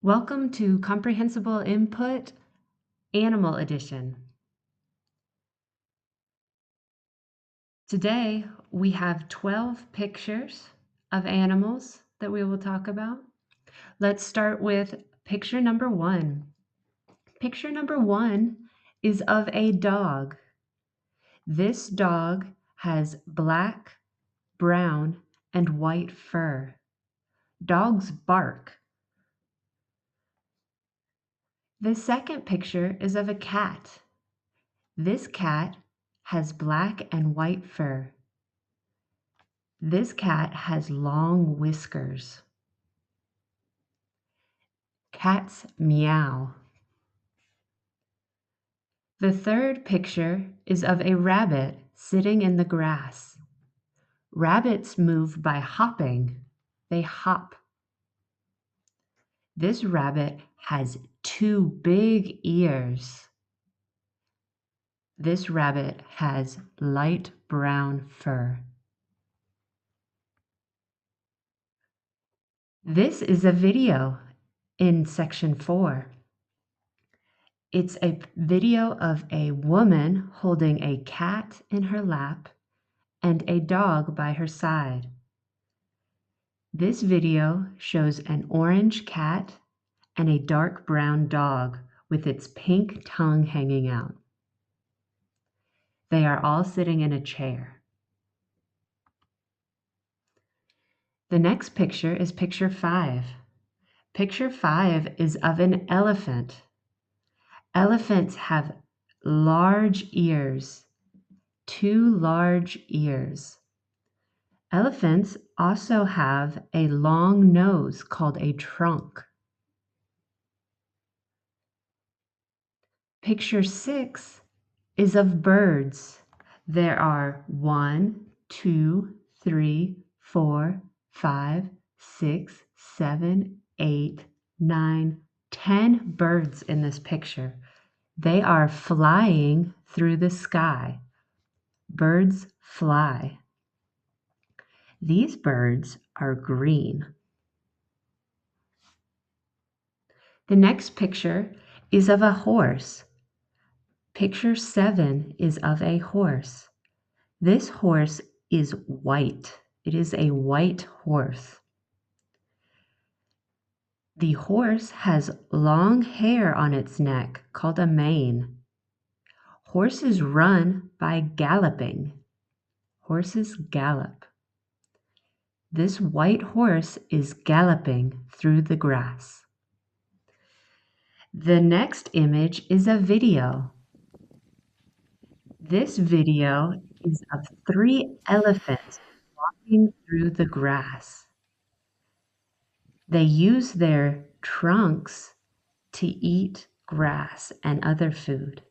Welcome to Comprehensible Input, Animal Edition. Today, we have 12 pictures of animals that we will talk about. Let's start with picture number 1. Picture number 1 is of a dog. This dog has black, brown, and white fur. Dogs bark. The second picture is of a cat. This cat has black and white fur. This cat has long whiskers. Cats meow. The third picture is of a rabbit sitting in the grass. Rabbits move by hopping. They hop. This rabbit has 2 big ears. This rabbit has light brown fur. This is a video in section 4. It's a video of a woman holding a cat in her lap and a dog by her side. This video shows an orange cat and a dark brown dog with its pink tongue hanging out. They are all sitting in a chair. The next picture is picture 5. Picture 5 is of an elephant. Elephants have large ears, 2 large ears. Elephants also have a long nose called a trunk. Picture 6 is of birds. There are 1, 2, 3, 4, 5, 6, 7, 8, 9, 10 birds in this picture. They are flying through the sky. Birds fly. These birds are green. The next picture is of a horse. Picture 7 is of a horse. This horse is white. It is a white horse. The horse has long hair on its neck called a mane. Horses run by galloping. Horses gallop. This white horse is galloping through the grass. The next image is a video. This video is of 3 elephants walking through the grass. They use their trunks to eat grass and other food.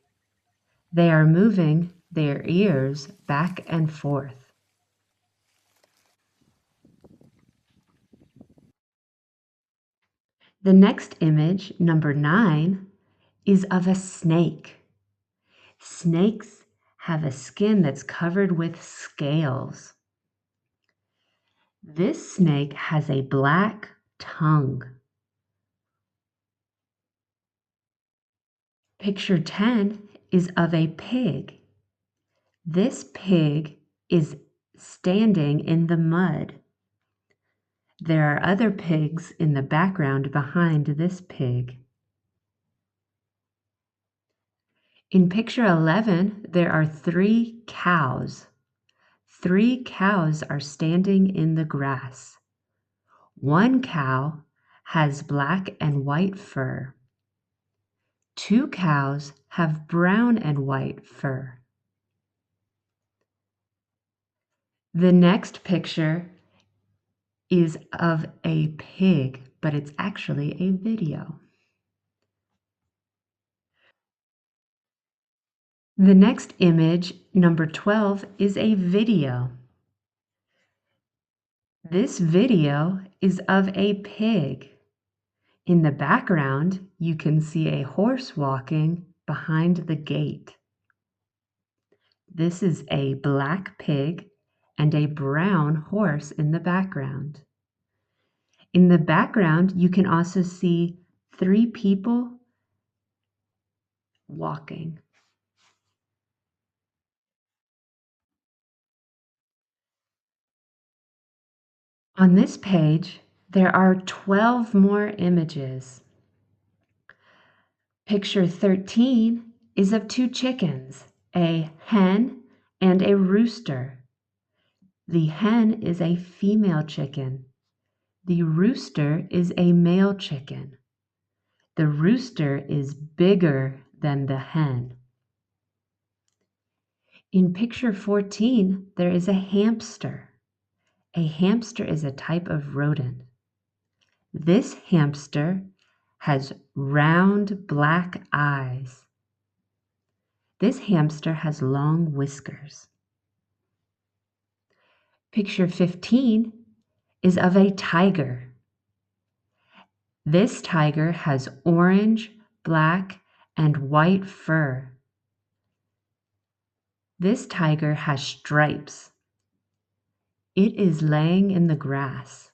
They are moving their ears back and forth. The next image, number 9, is of a snake. Snakes have a skin that's covered with scales. This snake has a black tongue. Picture 10 is of a pig. This pig is standing in the mud. There are other pigs in the background behind this pig. In picture 11, there are 3 cows. 3 cows are standing in the grass. 1 cow has black and white fur. 2 cows have brown and white fur. The next picture is of a pig, but it's actually a video. The next image, number 12, is a video. This video is of a pig. In the background, you can see a horse walking behind the gate. This is a black pig and a brown horse in the background. In the background, you can also see 3 people walking. On this page, there are 12 more images. Picture 13 is of 2 chickens, a hen and a rooster. The hen is a female chicken. The rooster is a male chicken. The rooster is bigger than the hen. In picture 14, there is a hamster. A hamster is a type of rodent. This hamster has round black eyes. This hamster has long whiskers. Picture 15 is of a tiger. This tiger has orange, black, and white fur. This tiger has stripes. It is laying in the grass.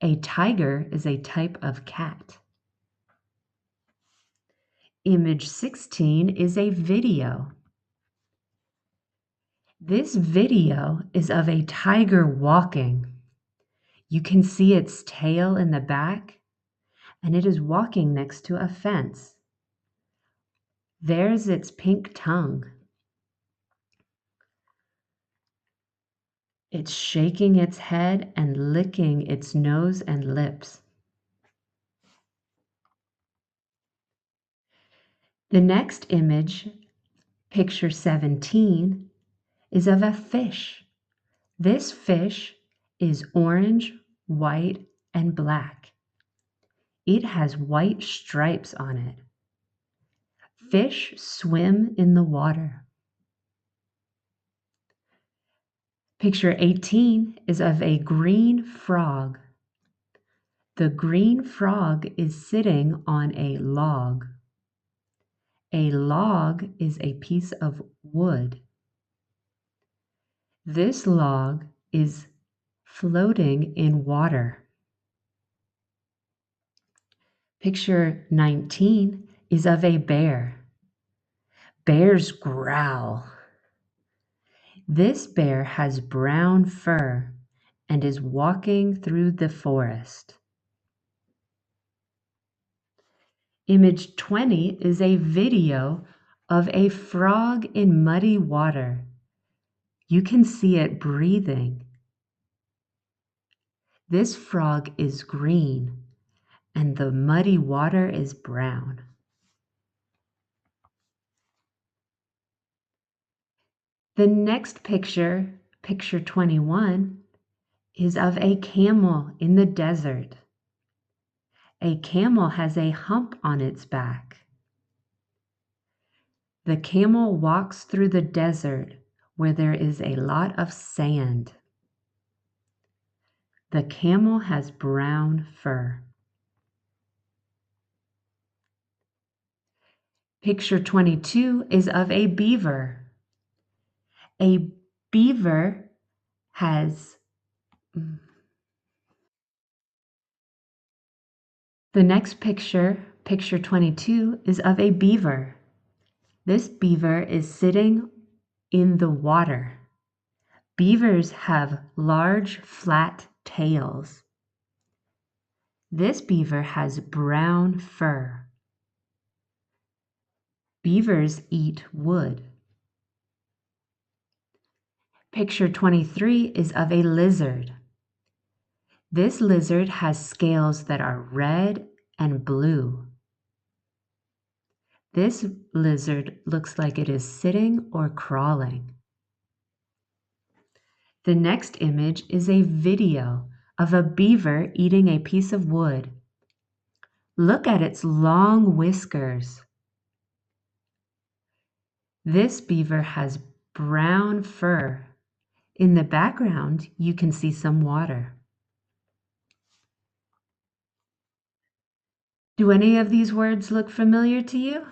A tiger is a type of cat. Image 16 is a video. This video is of a tiger walking. You can see its tail in the back, and it is walking next to a fence. There's its pink tongue. It's shaking its head and licking its nose and lips. The next image, picture 17, is of a fish. This fish is orange, white, and black. It has white stripes on it. Fish swim in the water. Picture 18 is of a green frog. The green frog is sitting on a log. A log is a piece of wood. This log is floating in water. Picture 19 is of a bear. Bears growl. This bear has brown fur and is walking through the forest. Image 20 is a video of a frog in muddy water. You can see it breathing. This frog is green, and the muddy water is brown. The next picture, picture 21, is of a camel in the desert. A camel has a hump on its back. The camel walks through the desert where there is a lot of sand. The camel has brown fur. Picture 22 is of a beaver. A beaver has... The next picture, picture 22, is of a beaver. This beaver is sitting in the water. Beavers have large, flat tails. This beaver has brown fur. Beavers eat wood. Picture 23 is of a lizard. This lizard has scales that are red and blue. This lizard looks like it is sitting or crawling. The next image is a video of a beaver eating a piece of wood. Look at its long whiskers. This beaver has brown fur. In the background, you can see some water. Do any of these words look familiar to you?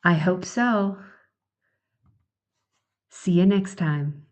I hope so. See you next time.